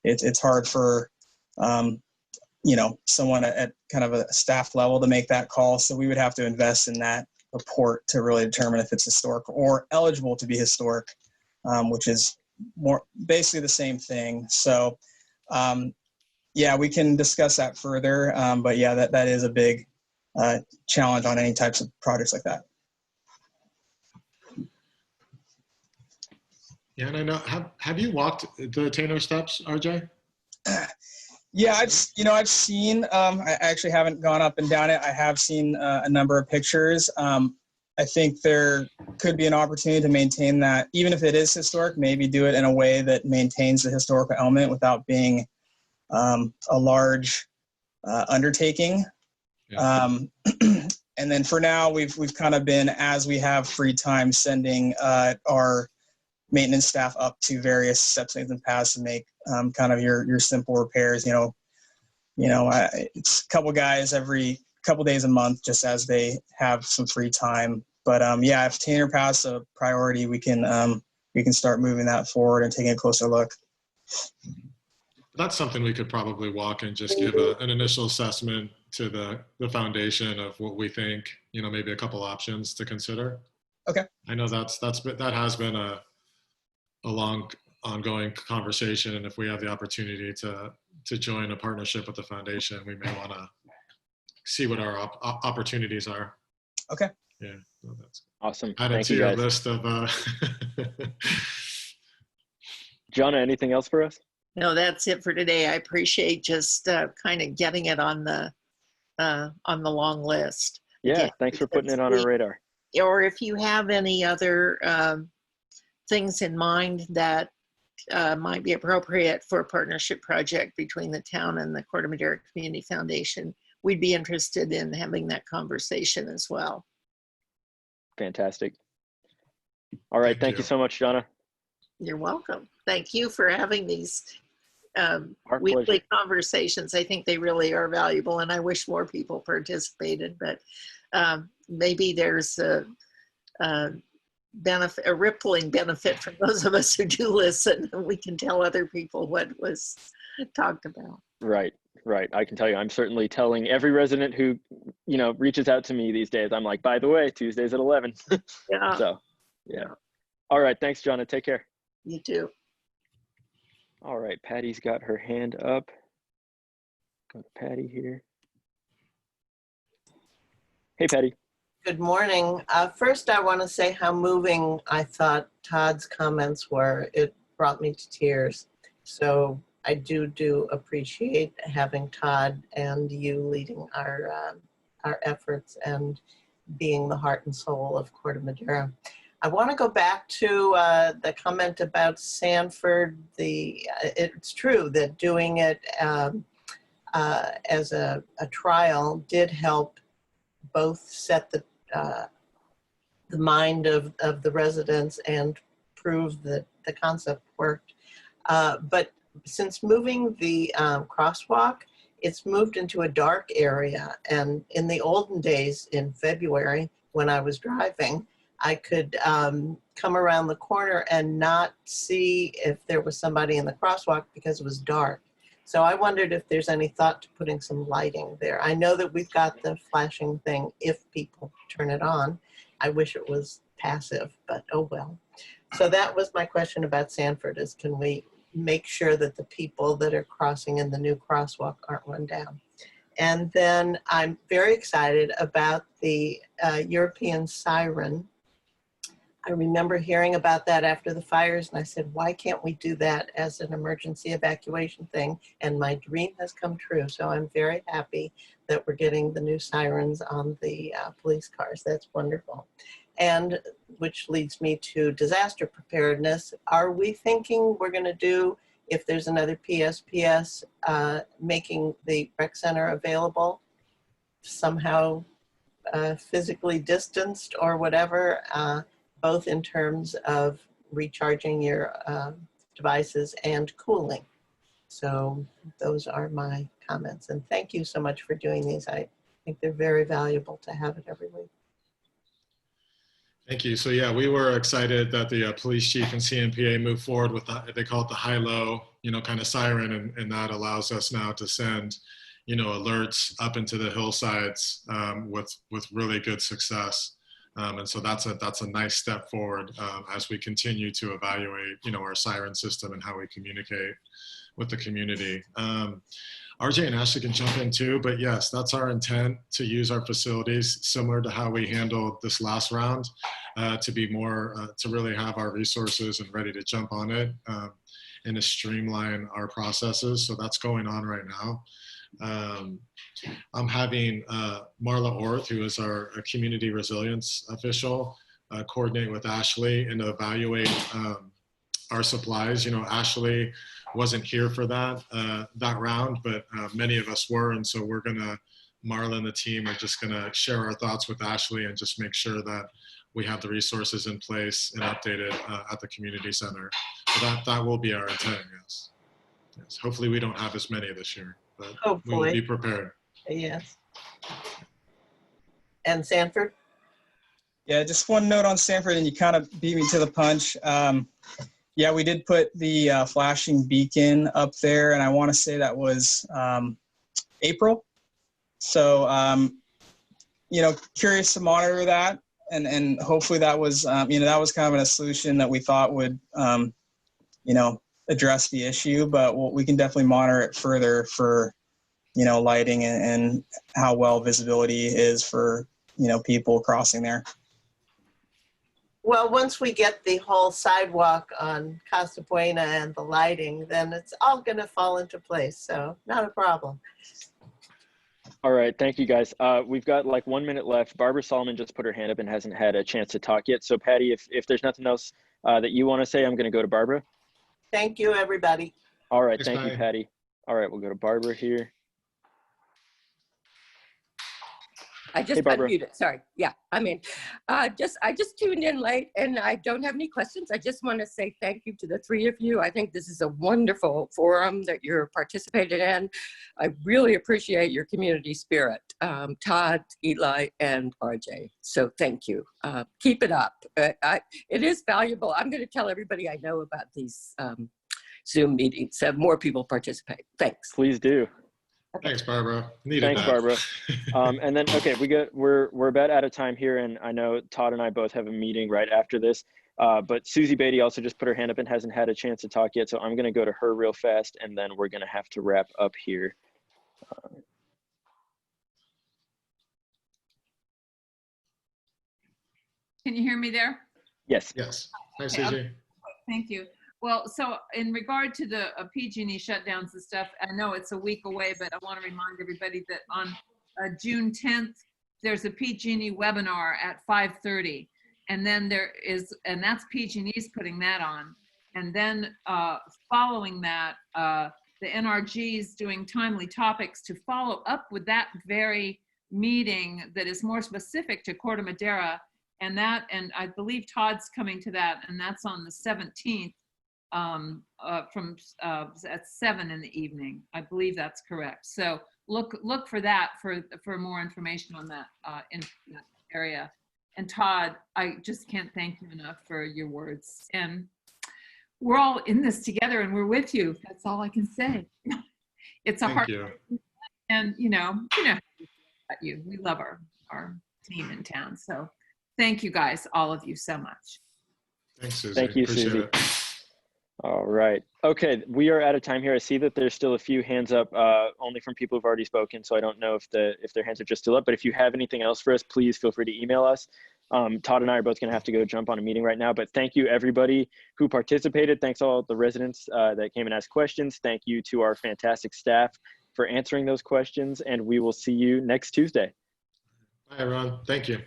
It's hard for, you know, someone at kind of a staff level to make that call. So we would have to invest in that report to really determine if it's historic or eligible to be historic, which is more basically the same thing. So yeah, we can discuss that further. But yeah, that is a big challenge on any types of projects like that. Yeah, and I know, have you walked the Taylor steps, RJ? Yeah, I've seen, I actually haven't gone up and down it. I have seen a number of pictures. I think there could be an opportunity to maintain that, even if it is historic, maybe do it in a way that maintains the historical element without being a large undertaking. Yeah. And then for now, we've kind of been, as we have free time, sending our maintenance staff up to various substations and paths to make kind of your simple repairs. It's a couple guys every couple days a month, just as they have some free time. But yeah, if Tanner Pass a priority, we can start moving that forward and taking a closer look. That's something we could probably walk and just give an initial assessment to the foundation of what we think, maybe a couple options to consider. Okay. I know that has been a long ongoing conversation, and if we have the opportunity to join a partnership with the foundation, we may want to see what our opportunities are. Okay. Yeah. No, that's Awesome. added Thank to you, your guys. list of Jonna, anything else for us? No, that's it for today. I appreciate just kind of getting it on the long list. Yeah, Again, thanks for putting it on our radar. Or if you have any other things in mind that might be appropriate for a partnership project between the town and the Corte Madera Community Foundation, we'd be interested in having that conversation as well. Fantastic. All right. Thank you so much, Jonna. You're welcome. Thank you for having these Our weekly pleasure. conversations. I think they really are valuable, and I wish more people participated, but maybe there's a benefit, a rippling benefit for those of us who do listen, and we can tell other people what was talked about. Right. I can tell you, I'm certainly telling every resident who, reaches out to me these days. I'm like, by the way, Tuesdays at 11. Yeah. So, yeah. All right. Thanks, Jonna. Take care. You too. All right. Patty's got her hand up. Go to Patty here. Hey, Patty. Good morning. First, I want to say how moving I thought Todd's comments were. It brought me to tears. So I do appreciate having Todd and you leading our efforts and being the heart and soul of Corte Madera. I want to go back to the comment about Sanford. It's true that doing it as a trial did help both set the mind of the residents and prove that the concept worked. But since moving the crosswalk, it's moved into a dark area. And in the olden days, in February, when I was driving, I could come around the corner and not see if there was somebody in the crosswalk because it was dark. So I wondered if there's any thought to putting some lighting there. I know that we've got the flashing thing if people turn it on. I wish it was passive, but oh well. So that was my question about Sanford, is can we make sure that the people that are crossing in the new crosswalk aren't run down? And then I'm very excited about the European siren. I remember hearing about that after the fires, and I said, why can't we do that as an emergency evacuation thing? And my dream has come true. So I'm very happy that we're getting the new sirens on the police cars. That's wonderful. And which leads me to disaster preparedness. Are we thinking we're going to do, if there's another PSPS, making the rec center available somehow physically distanced or whatever, both in terms of recharging your devices and cooling? So those are my comments. And thank you so much for doing these. I think they're very valuable to have it every week. Thank you. So yeah, we were excited that the police chief and CMPA moved forward with they call it the high-low, kind of siren, and that allows us now to send, alerts up into the hillsides with really good success. And so that's a nice step forward as we continue to evaluate, our siren system and how we communicate with the community. RJ and Ashley can jump in too, but yes, that's our intent, to use our facilities similar to how we handled this last round, to be more, to really have our resources and ready to jump on it, and to streamline our processes. So that's going on right now. I'm having Marla Orth, who is our community resilience official, coordinate with Ashley and evaluate our supplies. Ashley wasn't here for that round, but many of us were, and so Marla and the team are just gonna share our thoughts with Ashley and just make sure that we have the resources in place and updated at the community center. So that will be our intent, yes. Hopefully we don't have as many this year, but we will be prepared. Yes. And Sanford? Yeah, just one note on Sanford, and you kind of beat me to the punch. Yeah, we did put the flashing beacon up there, and I want to say that was April. So, curious to monitor that, and hopefully that was, that was kind of a solution that we thought would, address the issue, but we can definitely monitor it further for, lighting and how well visibility is for, people crossing there. Well, once we get the whole sidewalk on Casa Buena and the lighting, then it's all going to fall into place. So not a problem. All right, thank you guys. We've got like 1 minute left. Barbara Solomon just put her hand up and hasn't had a chance to talk yet. So Patty, if there's nothing else that you want to say, I'm going to go to Barbara. Thank you, everybody. All right, Thanks, thank you, Patty. All right, we'll go to Barbara here. I just Hey, Barbara. unmuted. Sorry. Yeah, I just tuned in late and I don't have any questions. I just want to say thank you to the three of you. I think this is a wonderful forum that you're participating in. I really appreciate your community spirit, Todd, Eli, and RJ. So thank you. Keep it up. It is valuable. I'm going to tell everybody I know about these Zoom meetings. Have more people participate. Thanks. Please do. Okay. Thanks, Barbara. Needed Thanks, that. Barbara. And then, okay, we're about out of time here, and I know Todd and I both have a meeting right after this. But Susie Beatty also just put her hand up and hasn't had a chance to talk yet, so I'm going to go to her real fast, and then we're going to have to wrap up here. Can you hear me there? Yes. Yes. Hi, Okay, Susie. Thank you. Well, so in regard to the PG&E shutdowns and stuff, I know it's a week away, but I want to remind everybody that on June 10th, there's a PG&E webinar at 5:30. And then and that's PG&E's putting that on. And then following that, the NRG's doing timely topics to follow up with that very meeting that is more specific to Corte Madera. And I believe Todd's coming to that, and that's on the 17th. At 7 in the evening. I believe that's correct. So look for that for more information on that in that area. And Todd, I just can't thank you enough for your words. And we're all in this together, and we're with you. That's all I can say. It's a Thank hard, you. and you know, we love our team in town. So thank you guys, all of you, so much. Thanks, Susie. Thank you, Appreciate Susie. it. All right. Okay, we are out of time here. I see that there's still a few hands up, only from people who've already spoken. So I don't know if their hands are just still up. But if you have anything else for us, please feel free to email us. Todd and I are both going to have to go jump on a meeting right now. But thank you, everybody who participated. Thanks all the residents that came and asked questions. Thank you to our fantastic staff for answering those questions. And we will see you next Tuesday. Bye, everyone. Thank you.